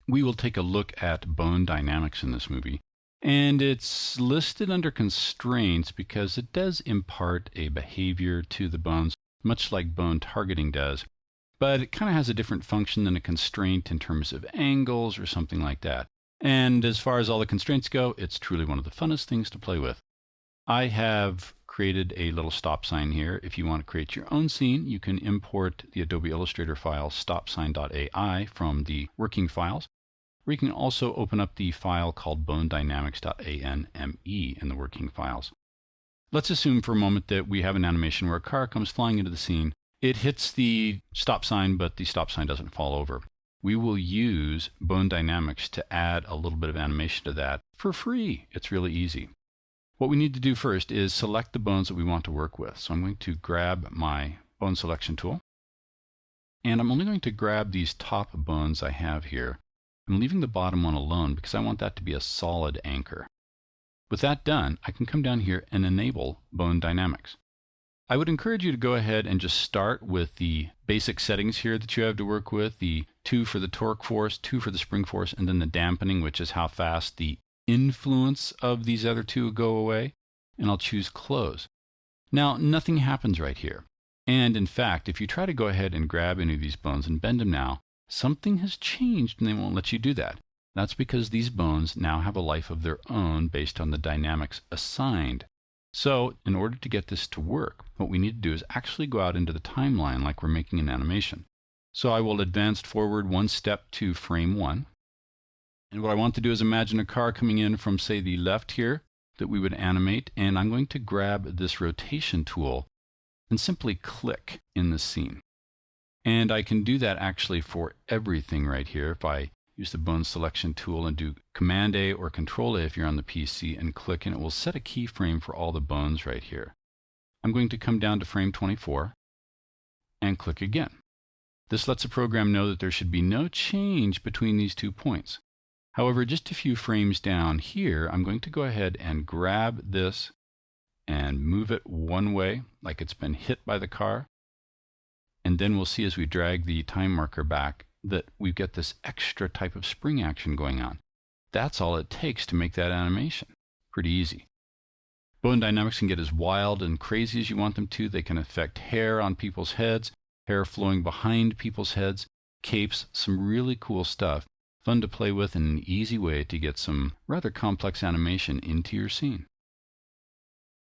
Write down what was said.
we will take a look at bone dynamics in this movie. And it's listed under constraints because it does impart a behavior to the bones, much like bone targeting does. But it kind of has a different function than a constraint in terms of angles or something like that. And as far as all the constraints go, it's truly one of the funnest things to play with. I have created a little stop sign here. If you want to create your own scene, you can import the Adobe Illustrator file stopsign.ai from the working files. Or you can also open up the file called bonedynamics.anme in the working files. Let's assume for a moment that we have an animation where a car comes flying into the scene. It hits the stop sign, but the stop sign doesn't fall over. We will use Bone Dynamics to add a little bit of animation to that for free. It's really easy. What we need to do first is select the bones that we want to work with. So I'm going to grab my bone selection tool, and I'm only going to grab these top bones I have here. I'm leaving the bottom one alone because I want that to be a solid anchor. With that done, I can come down here and enable Bone Dynamics. I would encourage you to go ahead and just start with the basic settings here that you have to work with, the 2 for the torque force, 2 for the spring force, and then the dampening, which is how fast the influence of these other two go away, and I'll choose Close. Now, nothing happens right here. And in fact, if you try to go ahead and grab any of these bones and bend them now, something has changed and they won't let you do that. That's because these bones now have a life of their own based on the dynamics assigned. So in order to get this to work, what we need to do is actually go out into the timeline like we're making an animation. So I will advance forward one step to frame 1. And what I want to do is imagine a car coming in from, say, the left here that we would animate. And I'm going to grab this rotation tool and simply click in the scene. And I can do that actually for everything right here. If I use the bone selection tool and do Command A or Control A if you're on the PC and click, and it will set a keyframe for all the bones right here. I'm going to come down to frame 24 and click again. This lets the program know that there should be no change between these 2 points. However, just a few frames down here, I'm going to go ahead and grab this and move it one way, like it's been hit by the car. And then we'll see as we drag the time marker back that we get this extra type of spring action going on. That's all it takes to make that animation. Pretty easy. Bone Dynamics can get as wild and crazy as you want them to. They can affect hair on people's heads, hair flowing behind people's heads, capes, some really cool stuff. Fun to play with and an easy way to get some rather complex animation into your scene.